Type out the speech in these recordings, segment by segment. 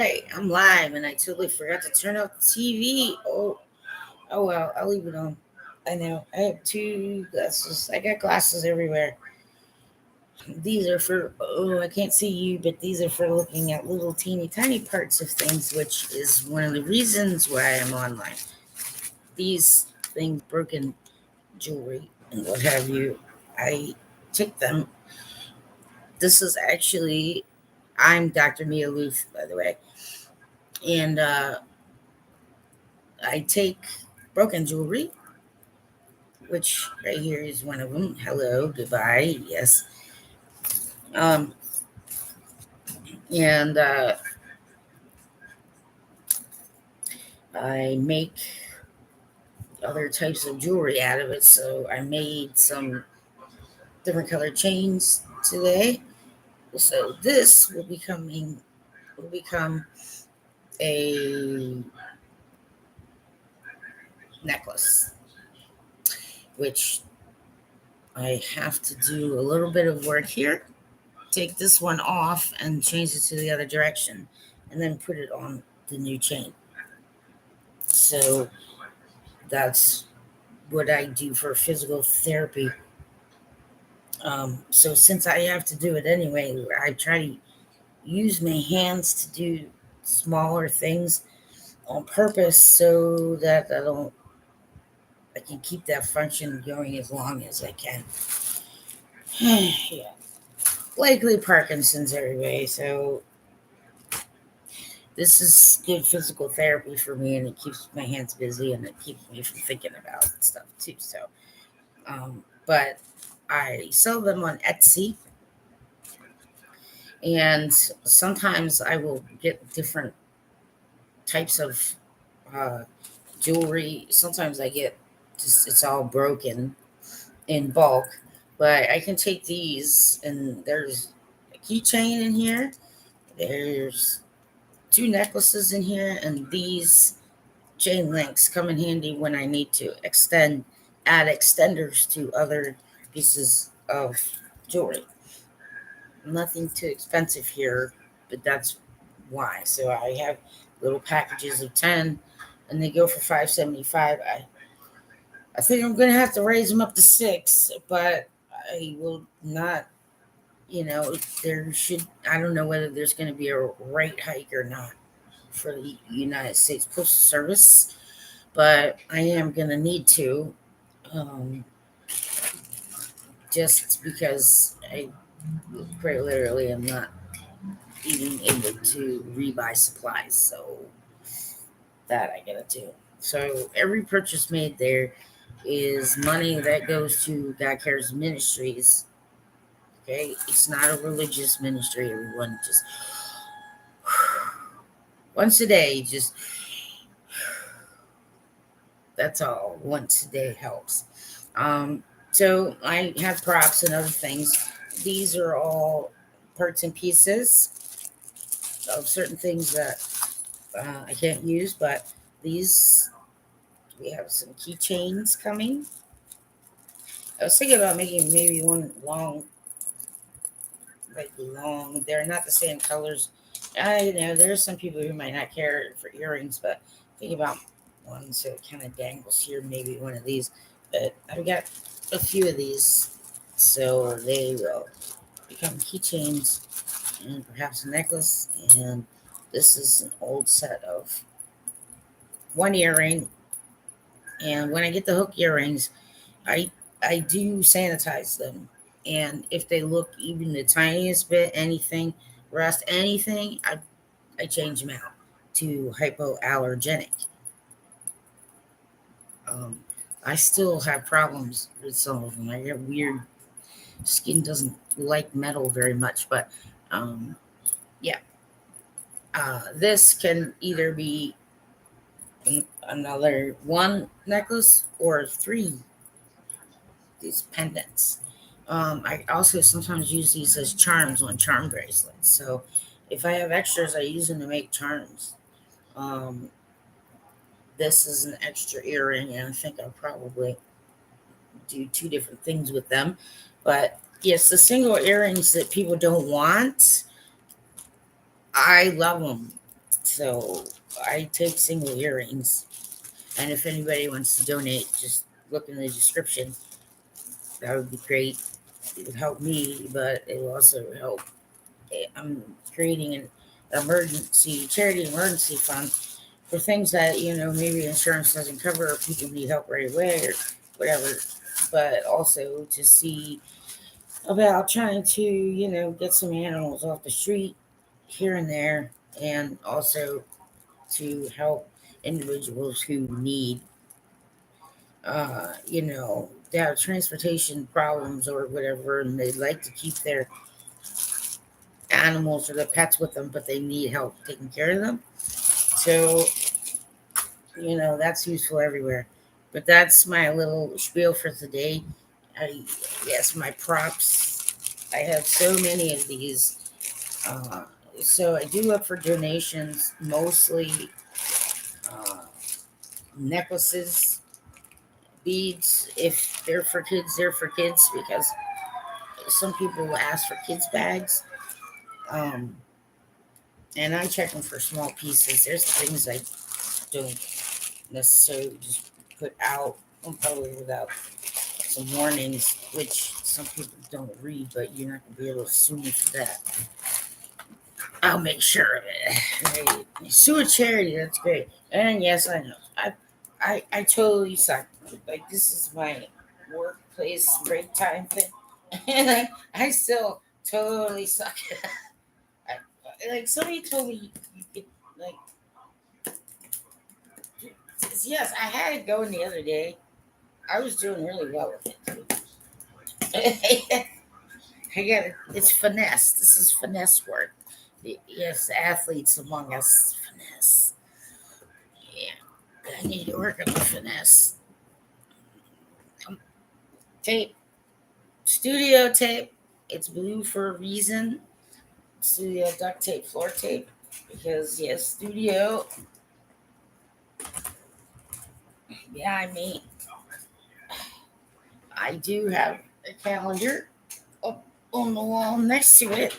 Hey, I'm live and I totally forgot to turn off the TV. Oh well, I'll leave it on. I know. I have two glasses. I got glasses everywhere. These are for, I can't see you, but these are for looking at little teeny tiny parts of things, which is one of the reasons why I'm online. These things, broken jewelry and what have you, I took them. This is actually, I'm Dr. Mia Luth, by the way. And I take broken jewelry, which right here is one of them. Hello, goodbye, yes. Um, and I make other types of jewelry out of it. So I made some different colored chains today. So this will become a necklace, which I have to do a little bit of work here. Take this one off and change it to the other direction, and then put it on the new chain. So that's what I do for physical therapy. So since I have to do it anyway, I try to use my hands to do smaller things on purpose so that I can keep that function going as long as I can. Yeah, likely Parkinson's everybody. So this is good physical therapy for me, and it keeps my hands busy and it keeps me from thinking about stuff too. But I sell them on Etsy, and sometimes I will get different types of uh, jewelry. Sometimes I get just it's all broken in bulk, but I can take these, and there's a keychain in here. There's two necklaces in here, and these chain links come in handy when I need to add extenders to other pieces of jewelry. Nothing too expensive here, but that's why. So I have little packages of 10, and they go for 5.75. I think I'm gonna have to raise them up to 6, but I will not. There should. I don't know whether there's going to be a rate hike or not for the United States Postal Service, but I am going to need to, um, just because I quite literally am not even able to rebuy supplies. So that I gotta do. So every purchase made there is money that goes to God Cares Ministries. Okay, it's not a religious ministry. Everyone just once a day, just that's all. Once a day helps. So I have props and other things. These are all parts and pieces of certain things that I can't use, but these we have some keychains coming. I was thinking about making maybe one long, like long. They're not the same colors. I know there's some people who might not care for earrings, but think about one so it kind of dangles here. Maybe one of these, but I've got a few of these, so they will become keychains and perhaps a necklace. And this is an old set of one earring. And when I get the hook earrings, I I do sanitize them, and if they look even the tiniest bit, anything, rust, anything, I change them out to hypoallergenic. Um, I still have problems with some of them. I get weird skin doesn't like metal very much, but um, yeah, this can either be another one necklace or three these pendants. I also sometimes use these as charms on charm bracelets. So if I have extras, I use them to make charms. Um, this is an extra earring, and I think I'll probably do two different things with them. But yes, the single earrings that people don't want, I love them. So I take single earrings, and if anybody wants to donate, just look in the description. That would be great. It would help me, but it will also help. I'm creating an emergency charity emergency fund for things that maybe insurance doesn't cover, or people need help right away, or whatever. But also to see about trying to get some animals off the street here and there, and also to help individuals who need they have transportation problems or whatever, and they'd like to keep their animals or their pets with them, but they need help taking care of them. So that's useful everywhere. But that's my little spiel for today. I Yes, my props. I have so many of these. Uh, so I do look for donations, mostly uh, necklaces, beads. If they're for kids, they're for kids, because some people will ask for kids' bags. Um, and I check them for small pieces. There's things I don't necessarily just put out, probably without some warnings, which some people don't read, but you're not going to be able to sue me for that. I'll make sure of it. Hey, sue a charity, that's great. And yes, I know. I totally suck. Like, this is my workplace break time thing. And I still totally suck. Like, somebody told me you could, like, yes, I had it going the other day. I was doing really well with it. I get it. It's finesse. This is finesse work. Yes, athletes among us, finesse. Yeah, I need to work on the finesse. Tape, studio tape. It's blue for a reason. Studio duct tape, floor tape, because yes, studio behind me. I do have a calendar up on the wall next to it.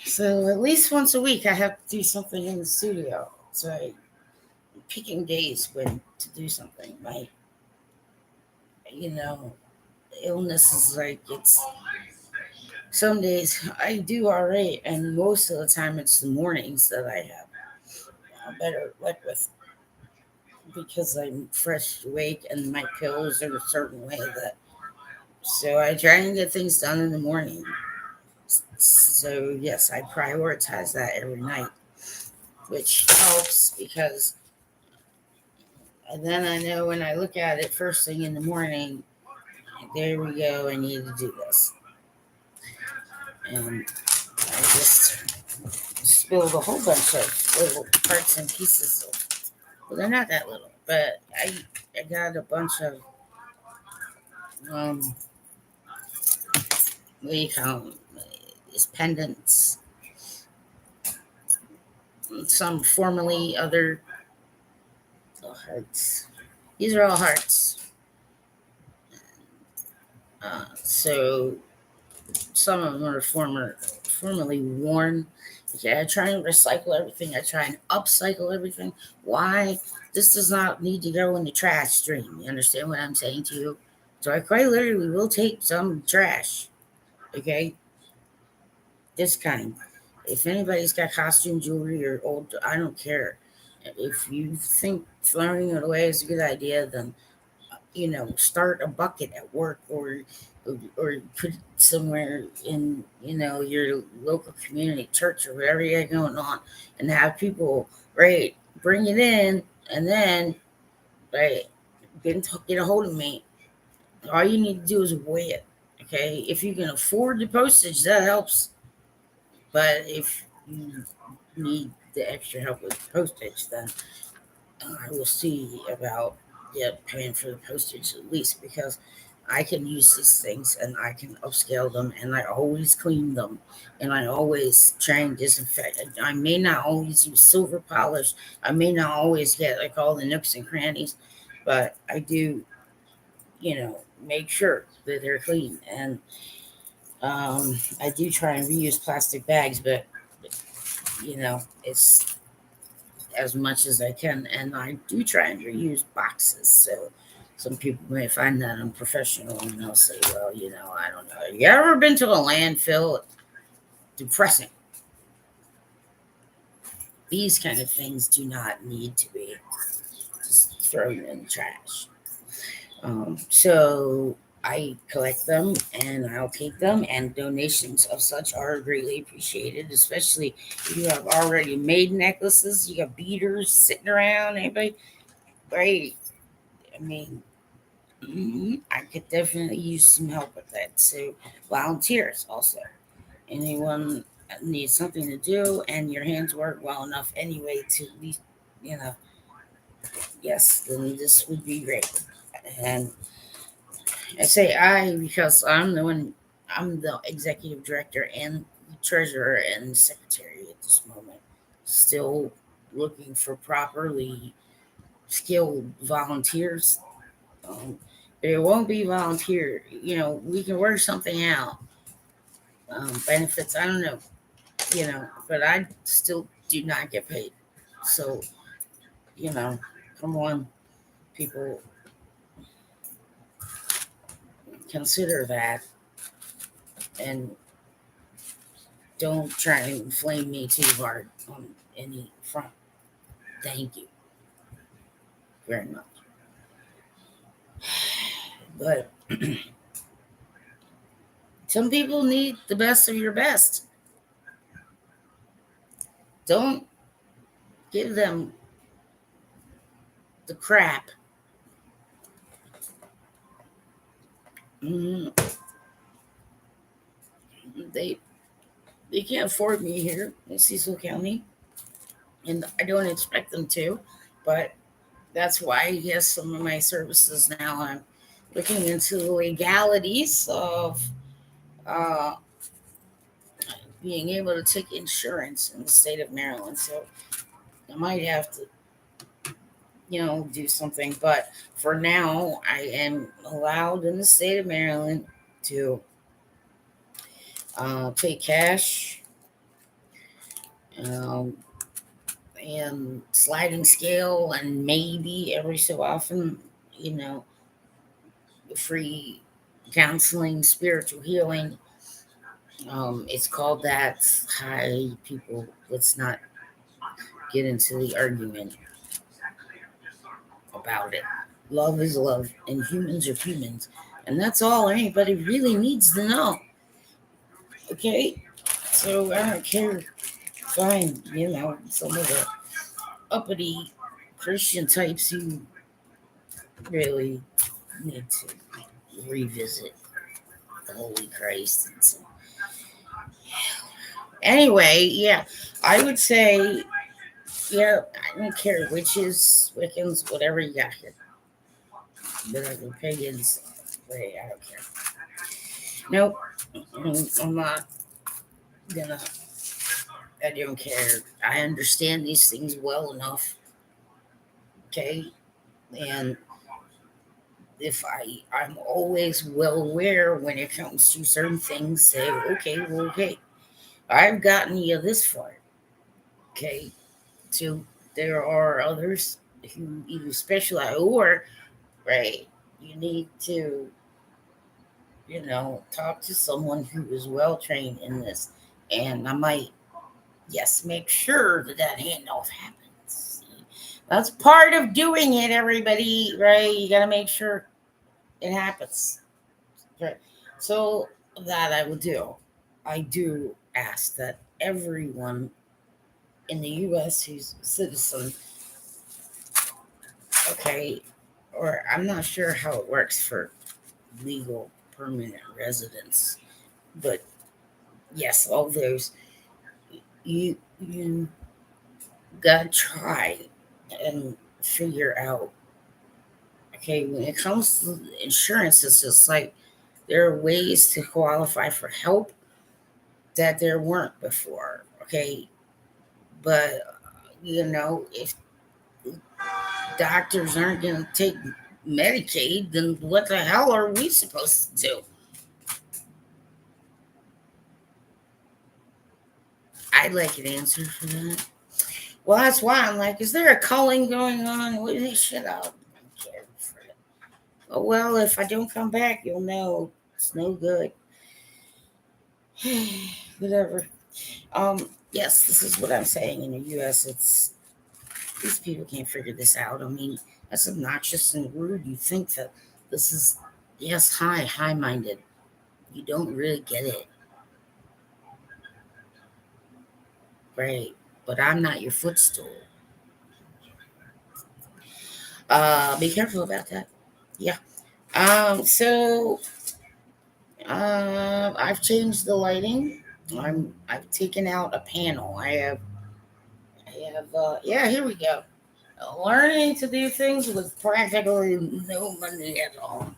So at least once a week, I have to do something in the studio. So I'm picking days when to do something. My, you know, illness is like, it's some days I do all right, and most of the time it's the mornings that I have better luck with, because I'm fresh awake and my pills are a certain way that. So I try and get things done in the morning. So yes, I prioritize that every night, which helps because then I know when I look at it first thing in the morning, there we go, I need to do this. And I just spilled a whole bunch of little parts and pieces. Well, they're not that little, but I got a bunch of um, what do you call them? These pendants, some formerly other hearts. These are all hearts. So some of them are formerly worn. Okay, I try and recycle everything. I try and upcycle everything. Why? This does not need to go in the trash stream. You understand what I'm saying to you? So I quite literally will take some trash. Okay, this kind. If anybody's got costume jewelry or old, I don't care. If you think throwing it away is a good idea, then start a bucket at work, or put it somewhere in your local community church or whatever you got going on, and have people right bring it in, and then right get a hold of me. All you need to do is weigh it. Okay, if you can afford the postage, that helps. But if you need the extra help with postage, then I will see about paying for the postage at least, because I can use these things and I can upscale them, and I always clean them, and I always try and disinfect. I may not always use silver polish. I may not always get like all the nooks and crannies, but I do, make sure that they're clean. And I do try and reuse plastic bags, but it's as much as I can, and I do try and reuse boxes. So some people may find that unprofessional, and they'll say, "Well, I don't know. You ever been to a landfill? Depressing. These kind of things do not need to be just thrown in the trash." So I collect them and I'll take them, and donations of such are greatly appreciated, especially if you have already made necklaces, you got beaders sitting around, anybody, great. I mean, I could definitely use some help with that. So, volunteers also. Anyone needs something to do, and your hands work well enough anyway to be, you know, yes, then this would be great. And I say I because I'm the executive director and treasurer and secretary at this moment. Still looking for properly skilled volunteers. Um, it won't be volunteer. We can work something out. Benefits, I don't know. But I still do not get paid. So, you know, come on, people, consider that, and don't try and inflame me too hard on any front. Thank you very much. But some people need the best of your best. Don't give them the crap. Mm, They they can't afford me here in Cecil County, and I don't expect them to. But that's why, yes, some of my services now, I'm looking into the legalities of uh, being able to take insurance in the state of Maryland. So I might have to, do something. But for now, I am allowed in the state of Maryland to pay cash, um, and sliding scale, and maybe every so often, you know, free counseling, spiritual healing. It's called that. Hi, people. Let's not get into the argument about it. Love is love, and humans are humans, and that's all anybody really needs to know. Okay, so I don't care. Fine, some of the uppity Christian types who really need to revisit the Holy Christ. And so, anyway, yeah, I would say, yeah, I don't care witches, Wiccans, whatever you got here. Biblical pagans, hey, I don't care. Nope, I'm not gonna. I don't care. I understand these things well enough. Okay, and if I'm always well aware when it comes to certain things. Say, okay, well, okay, I've gotten you this far. Okay, so there are others who either specialize, or right, you need to talk to someone who is well trained in this, and I might, yes, make sure that handoff happens. That's part of doing it, everybody, right? You got to make sure it happens. Right. So that I will do. I do ask that everyone in the U.S. who's a citizen, okay, or I'm not sure how it works for legal permanent residents, but yes, all those, you gotta try and figure out. Okay, when it comes to insurance, it's just like there are ways to qualify for help that there weren't before. Okay, but if doctors aren't going to take Medicaid, then what the hell are we supposed to do? I'd like an answer for that. Well, that's why I'm like, is there a culling going on? What is this shit out? Oh, well, if I don't come back, you'll know it's no good. Whatever. Yes, this is what I'm saying. In the U.S., it's these people can't figure this out. I mean, that's obnoxious and rude. You think that this is yes, high minded. You don't really get it, right? But I'm not your footstool. Be careful about that. Yeah. So I've changed the lighting. I've taken out a panel. Yeah, here we go. Learning to do things with practically no money at all.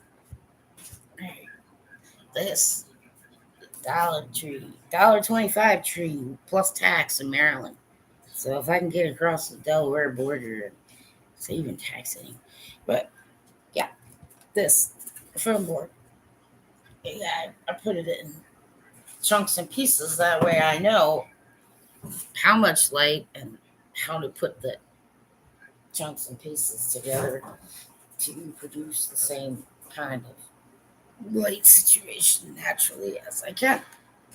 Right. This Dollar Tree, $1.25 tree plus tax in Maryland. So if I can get across the Delaware border, it's even taxing. But yeah, this phone board. Yeah, I put it in chunks and pieces. That way I know how much light and how to put the chunks and pieces together to produce the same kind of light situation naturally as I can.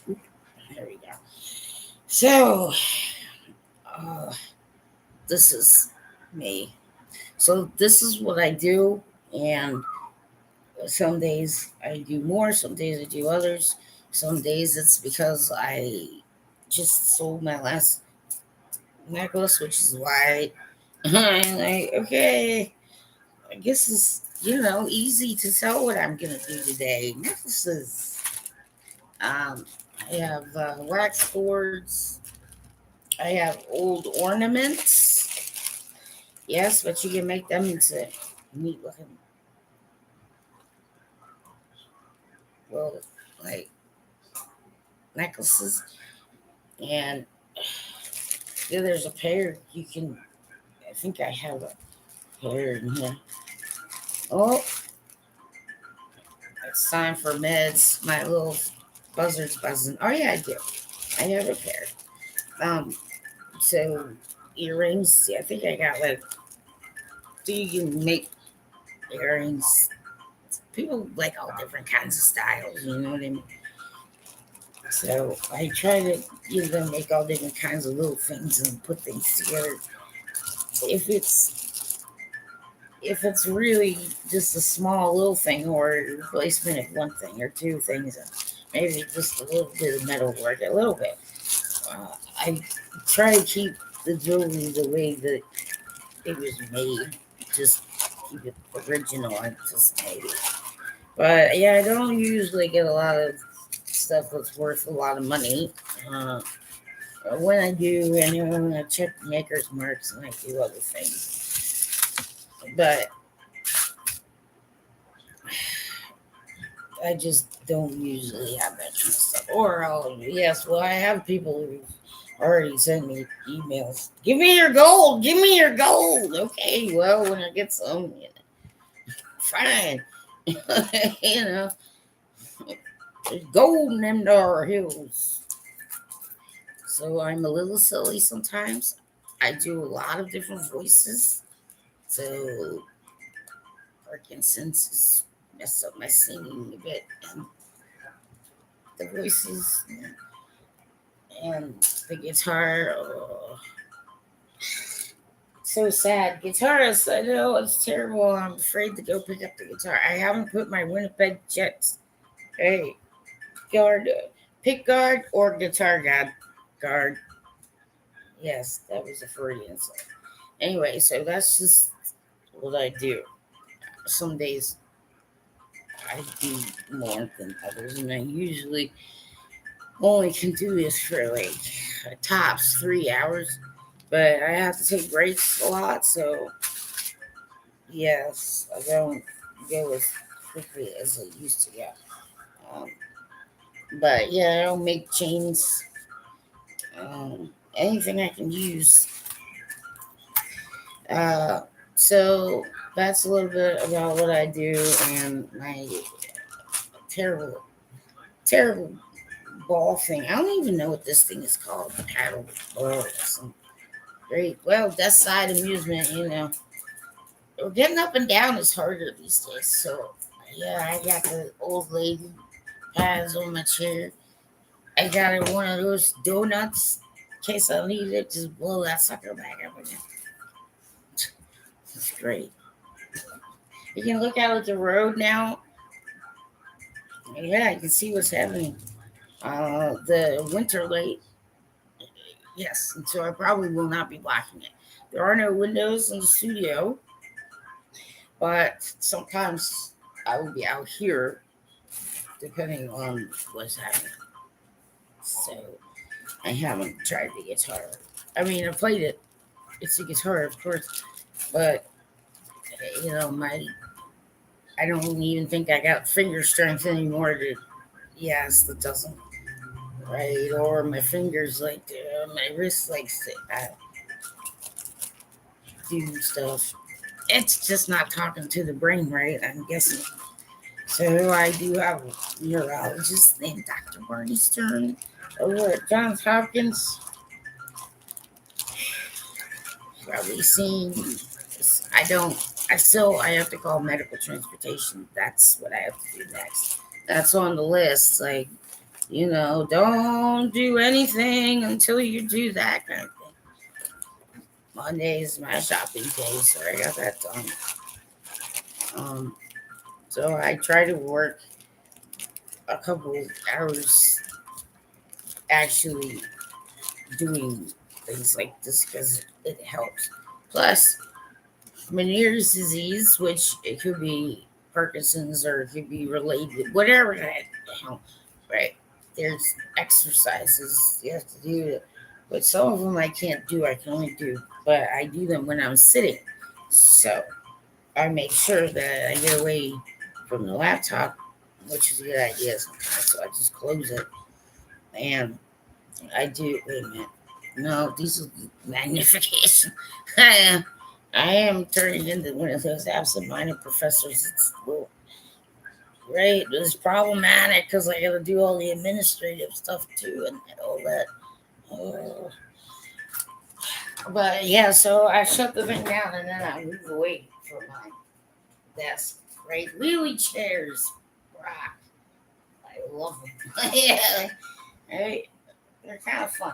There we go. So, uh, this is me. So, this is what I do. And some days I do more, some days I do others. Some days it's because I just sold my last necklace, which is why I'm like, okay, I guess it's, easy to tell what I'm going to do today. Necklaces. I have wax cords. I have old ornaments. Yes, but you can make them into neat looking, well, like necklaces. And yeah, there's a pair you can, I think I have a pair in here. Oh, it's time for meds. My little buzzard's buzzing. Oh, yeah, I do. I have a pair. Um, so earrings. I think I got like, so you can make earrings. People like all different kinds of styles, you know what I mean? So I try to, make all different kinds of little things and put things together. If it's if it's really just a small little thing or a replacement of one thing or two things, maybe just a little bit of metal work, a little bit. I try to keep the jewelry the way that it was made, just keep it original and just maybe. But yeah, I don't usually get a lot of stuff that's worth a lot of money. Uh, when I do, I know I check maker's marks and I do other things. But I just don't usually have that kind of stuff. Or yes, well, I have people who already sent me emails. Give me your gold. Give me your gold. Okay, well, when I get some, fine. you know, there's gold in them dar hills. So I'm a little silly sometimes. I do a lot of different voices. So Parkinson's has messed up my singing a bit. And the voices and the guitar. Oh, so sad. Guitarist, I know it's terrible. I'm afraid to go pick up the guitar. I haven't put my Winnipeg Jets. Hey, guard, pick guard or guitar guard. Yes, that was a Freudian. Anyway, so that's just what I do. Some days I do more than others, and I usually only can do this for like tops 3 hours. But I have to take breaks a lot, so yes, I don't go as quickly as I used to go. Um, but yeah, I don't make chains. Anything I can use. Uh, so that's a little bit about what I do and my terrible, terrible ball thing. I don't even know what this thing is called. Paddle ball or something. Great. Well, that side amusement, getting up and down is harder these days. So, yeah, I got the old lady pads on my chair. I got one of those donuts in case I need it. Just blow that sucker back up again. It's great. You can look out at the road now. Yeah, you can see what's happening. The winter light, yes, and so I probably will not be blocking it. There are no windows in the studio, but sometimes I will be out here depending on what's happening. So I haven't tried the guitar. I mean, I played it. It's a guitar, of course, but my I don't even think I got finger strength anymore to. Yes, that doesn't right, or my fingers like my wrist likes to do stuff. It's just not talking to the brain right, I'm guessing. So I do have a neurologist named Dr. Barney Stern over at Johns Hopkins. Probably seen. I don't. I have to call medical transportation. That's what I have to do next. That's on the list. Like, don't do anything until you do that kind of thing. Monday is my shopping day, so I got that done. Um, so I try to work a couple hours actually doing things like this because it helps. Plus, Meniere's disease, which it could be Parkinson's or it could be related, whatever that right? There's exercises you have to do, but some of them I can't do. I can only do, but I do them when I'm sitting. So I make sure that I get away from the laptop, which is a good idea sometimes. So I just close it and I do. Wait a minute. No, these are magnification. I am turning into one of those absent-minded professors. It's right. It's problematic because I got to do all the administrative stuff too and all that. Oh. But yeah, so I shut the thing down and then I move away from my desk. Right, wheelie chairs, rock. I love them. Yeah, right. They're kind of fun.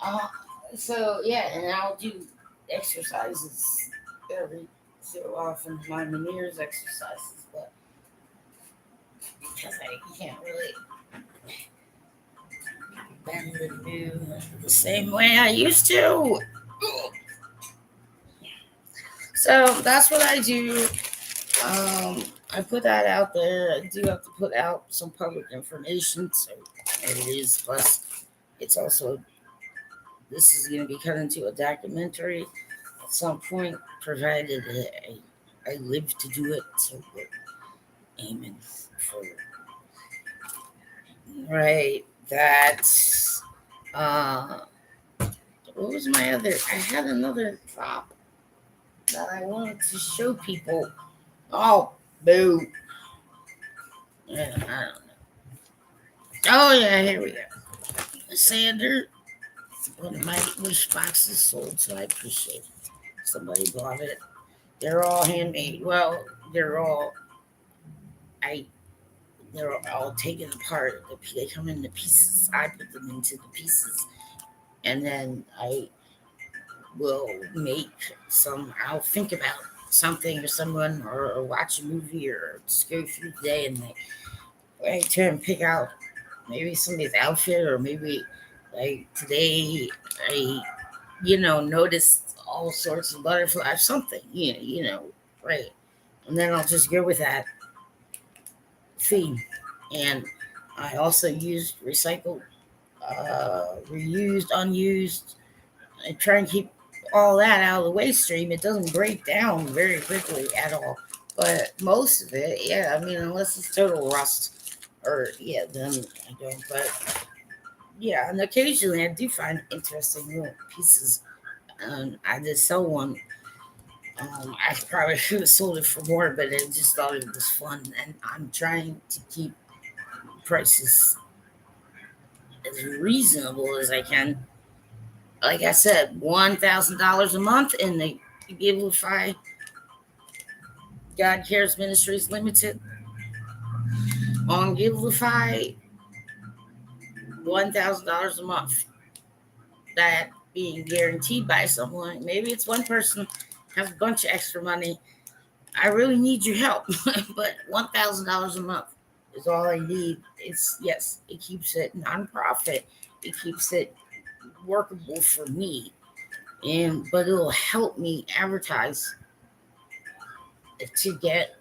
Uh, so yeah, and I'll do exercises every so often. My Meniere's exercises, but because I can't really bend and do the same way I used to. So that's what I do. I put that out there. I do have to put out some public information, so it is. Plus, it's also this is going to be cut into a documentary at some point, provided I live to do it. So we're aiming for right. That's what was my other? I had another prop that I wanted to show people. Oh, boo! Yeah, I don't know. Oh yeah, here we go. Sander, one of my wish boxes sold, so I appreciate it. Somebody bought it. They're all handmade. Well, I they're all taken apart. They come into pieces. I put them into the pieces, and then I will make some. I'll think about something or someone, or watch a movie, or just go through the day, and I try and pick out maybe somebody's outfit, or maybe like today I noticed all sorts of butterflies, something, right. And then I'll just go with that theme. And I also used recycled, reused, unused. I try and keep all that out of the waste stream. It doesn't break down very quickly at all. But most of it, yeah, I mean, unless it's total rust, or yeah, then I don't. But yeah, and occasionally I do find interesting little pieces. I did sell one. I probably should have sold it for more, but I just thought it was fun, and I'm trying to keep prices as reasonable as I can. Like I said, $1,000 a month in the Givelify God Cares Ministries Limited on Givelify, $1,000 a month. That being guaranteed by someone. Maybe it's one person has a bunch of extra money. I really need your help, but $1,000 a month is all I need. It's yes, it keeps it nonprofit. It keeps it workable for me, and but it'll help me advertise to get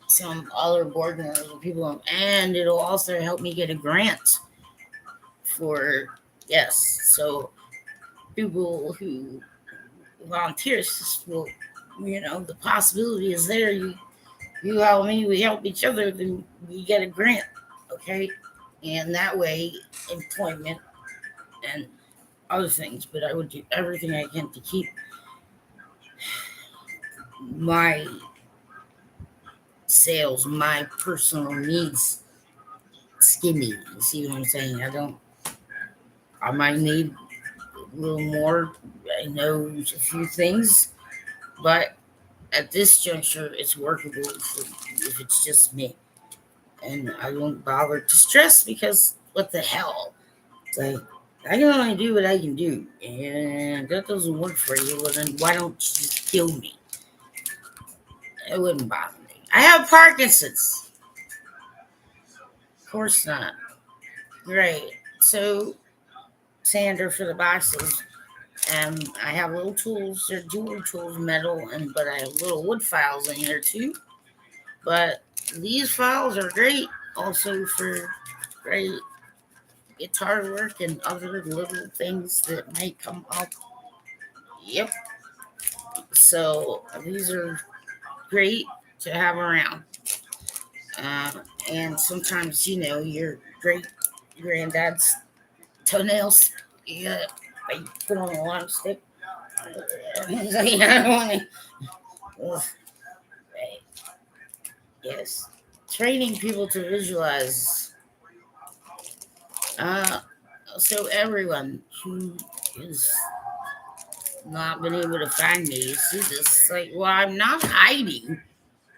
some other board members and people, and it'll also help me get a grant for yes. So people who volunteers will, the possibility is there. You help me, we help each other, then we get a grant, okay? And that way, employment and other things. But I would do everything I can to keep my sales, my personal needs skinny. You see what I'm saying? I might need a little more. I know a few things, but at this juncture, it's workable if it's just me. And I won't bother to stress because what the hell? It's like, I can only do what I can do. And if that doesn't work for you, well, then why don't you just kill me? It wouldn't bother me. I have Parkinson's. Of course not. Right. So, sander for the boxes. And I have little tools. They're jewelry tools, metal, but I have little wood files in here too. But these files are great also for great guitar work and other little things that might come up. Yep. So these are great to have around. Uh, and sometimes, your great granddad's toenails, yeah, they put on a long stick. So, I don't want to. Yes. Training people to visualize. Uh, so everyone who is not been able to find me, you see this, like, well, I'm not hiding.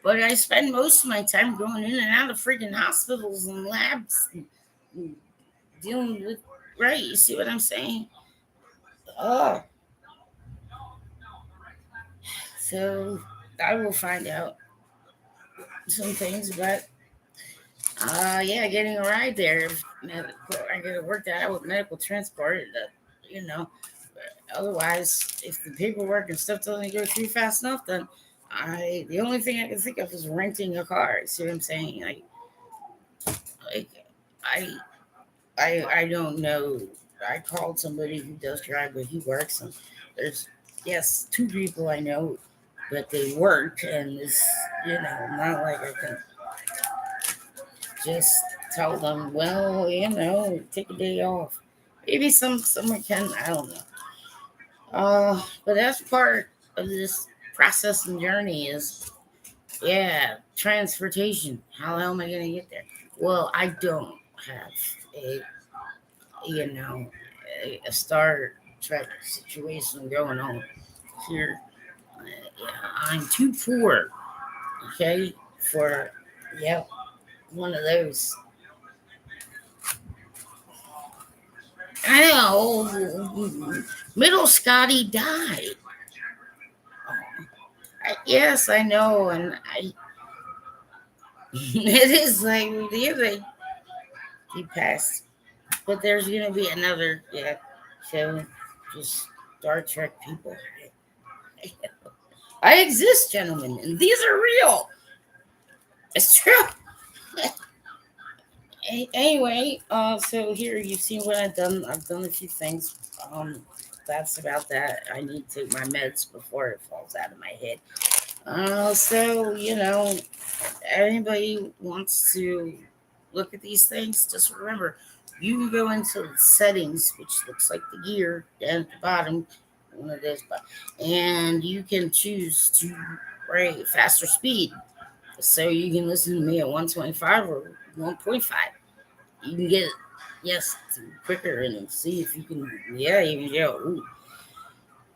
But I spend most of my time going in and out of freaking hospitals and labs and dealing with, right? You see what I'm saying? Oh, so I will find out some things, but yeah, getting a ride there. I get to work that out with medical transport. You know, otherwise, if the paperwork and stuff doesn't go through fast enough, then the only thing I can think of is renting a car. See what I'm saying? Like I I don't know. I called somebody who does drive, but he works, and there's yes, two people I know, but they work, and it's not like I can just tell them, well, take a day off. Maybe someone can. I don't know. But that's part of this process and journey is transportation. How the hell am I gonna get there? Well, I don't have a you know, a Star Trek situation going on here. Yeah, I'm too poor, okay, for, one of those. I know, middle Scotty died. Yes, I know, and it is like, he passed. But there's going to be another, show, just Star Trek people. I exist, gentlemen, and these are real. It's true. Anyway, so here you've seen what I've done. I've done a few things. That's about that. I need to take my meds before it falls out of my head. So anybody wants to look at these things, just remember, you can go into the settings, which looks like the gear down at the bottom, one of those, and you can choose to rate faster speed. So you can listen to me at 125 or 1.5. You can get, yes, quicker and see if you can, yeah, even yell. Ooh.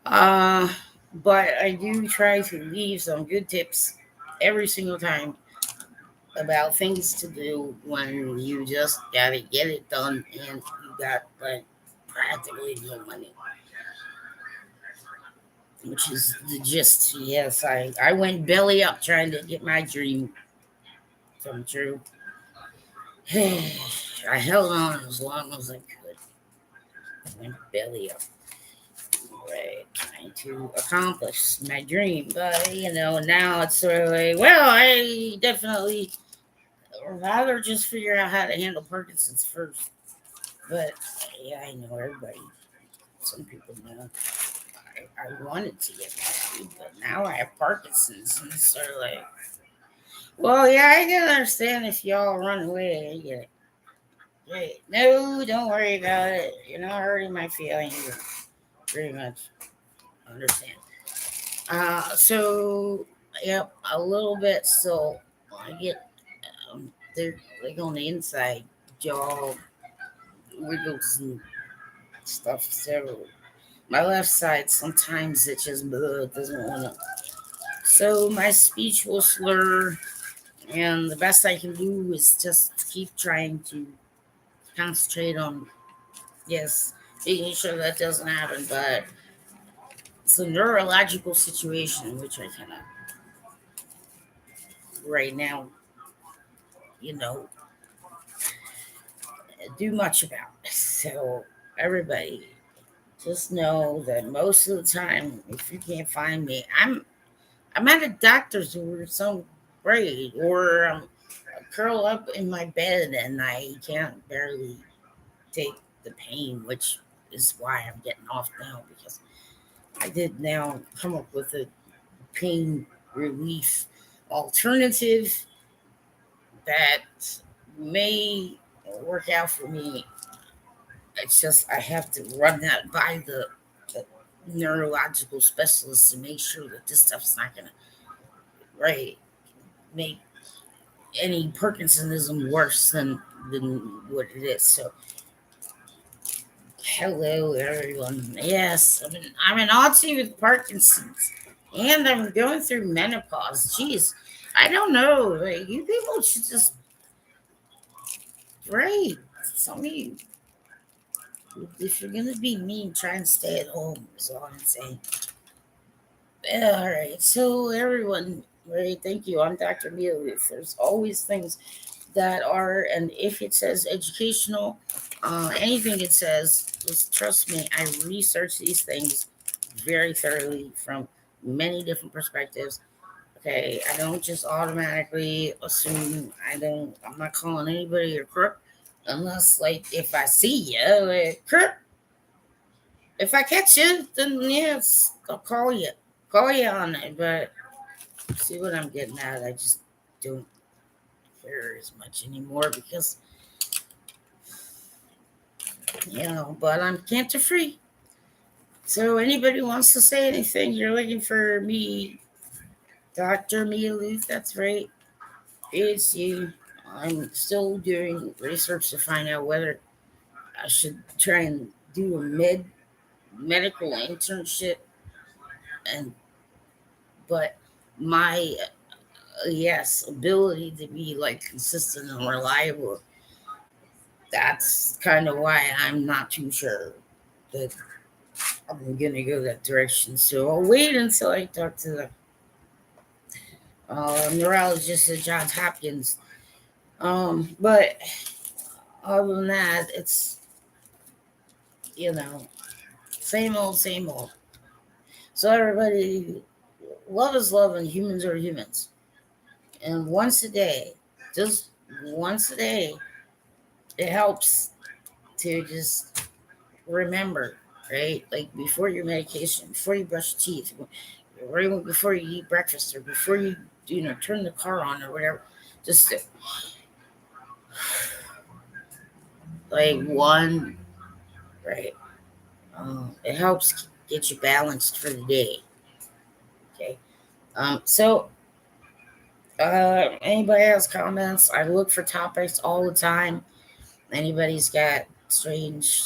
Uh, but I do try to leave some good tips every single time about things to do when you just gotta get it done and you got like practically no money, which is the gist. Yes, I went belly up trying to get my dream come true. I held on as long as I could. I went belly up, right, trying to accomplish my dream. But now it's sort of like, well, I definitely rather just figure out how to handle Parkinson's first. But yeah, I know everybody. Some people know. I wanted to get married, but now I have Parkinson's, and it's sort of like, well, yeah, I can understand if y'all run away. I get it. Great. No, don't worry about it. You're not hurting my feelings. Pretty much understand. So yep, a little bit. So I get they're like on the inside jaw wiggles and stuff. So my left side sometimes it just doesn't want to. So my speech will slur, and the best I can do is just keep trying to concentrate on, yes, making sure that doesn't happen. But it's a neurological situation which I cannot right now, you know, do much about. So everybody just know that most of the time, if you can't find me, I'm at a doctor's or some grade, or curl up in my bed and I can't barely take the pain, which is why I'm getting off now, because I did now come up with a pain relief alternative that may work out for me. It's just I have to run that by the neurological specialist to make sure that this stuff's not gonna, right, make any Parkinsonism worse than what it is. So hello everyone. Yes, I'm an auntie with Parkinson's, and I'm going through menopause. Jeez, I don't know. Like, you people should just, right. Some of you, if you're gonna be mean, try and stay at home. Is all I'm saying. All right. So everyone, right? Thank you. I'm Dr. Mealy. There's always things that are, and if it says educational, anything it says, just trust me, I research these things very thoroughly from many different perspectives. Okay, I don't just automatically assume. I'm not calling anybody a crook unless, like, if I see you, like, crook. If I catch you, then yes, I'll call you on it. But see what I'm getting at? I just don't care as much anymore because, but I'm cancer free. So anybody wants to say anything, you're looking for me, Dr. Mia Luth, that's right. It's you. I'm still doing research to find out whether I should try and do a medical internship, and but my yes ability to be like consistent and reliable, that's kind of why I'm not too sure that I'm gonna go that direction. So I'll wait until I talk to the neurologist at Johns Hopkins. But other than that, it's, you know same old, same old. So everybody, love is love, and humans are humans. And once a day, just once a day, it helps to just remember, right? Like before your medication, before you brush your teeth, right before you eat breakfast, or before you turn the car on or whatever. Just like one, right? It helps get you balanced for the day. Okay. So anybody has comments? I look for topics all the time. Anybody's got strange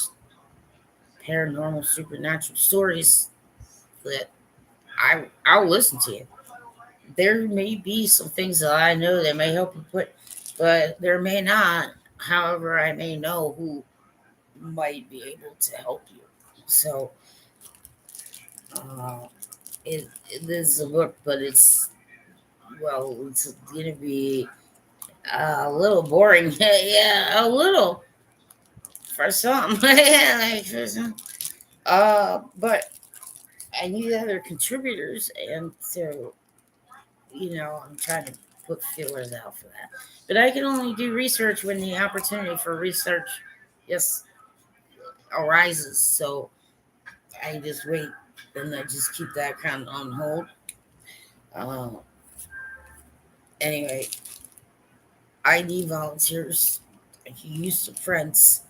paranormal supernatural stories that I'll listen to you. There may be some things that I know that may help you but there may not. However, I may know who might be able to help you. So uh, it is a book, but it's gonna be a little boring. Yeah, a little for some. Like, for some. But I need other contributors, and so I'm trying to put feelers out for that. But I can only do research when the opportunity for research, yes, arises. So I just wait, and I just keep that kind of on hold. Uh, anyway, I need volunteers. I can use some friends.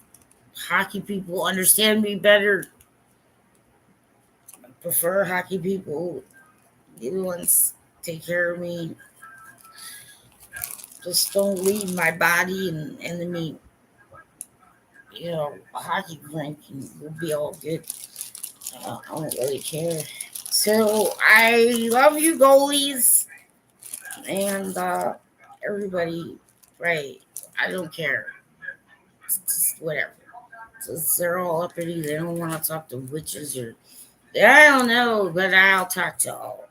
Hockey people understand me better. I prefer hockey people. The ones take care of me. Just don't leave my body and enemy, a hockey rink, and we'll be all good. I don't really care. So I love you, goalies, and everybody. Right? I don't care. It's just whatever. They're all uppity. They don't want to talk to witches or I don't know, but I'll talk to all.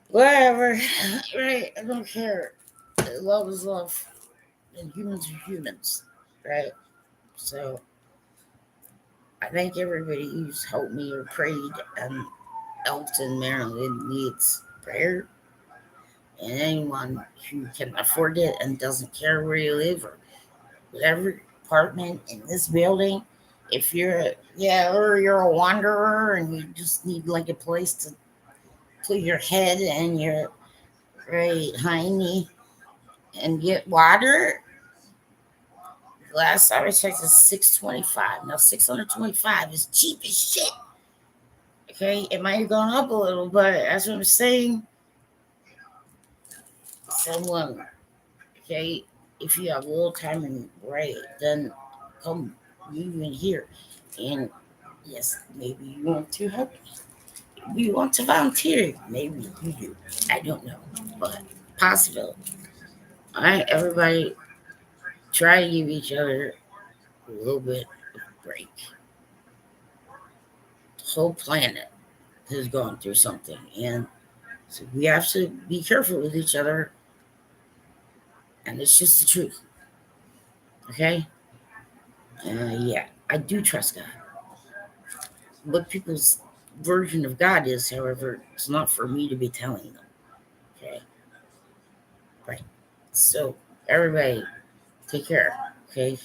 Whatever. Right? I don't care. Love is love, and humans are humans. Right? So I thank everybody who's helped me or prayed. And Elton, Maryland needs prayer, and anyone who can afford it and doesn't care where you live or whatever apartment in this building. If or you're a wanderer and you just need like a place to put your head and your right hiney and get water. Last time I checked is $625. Now $625 is cheap as shit. Okay, it might have gone up a little, but as I'm saying, someone, okay, if you have a little time and right, then come move in here. And yes, maybe you want to help me. You want to volunteer. Maybe you do. I don't know. But possibility. All right, everybody, try to give each other a little bit of a break. The whole planet has gone through something. And so we have to be careful with each other. And it's just the truth. Okay? Yeah, I do trust God. What people's version of God is, however, it's not for me to be telling them. Okay? Right. So, everybody, take care. Okay?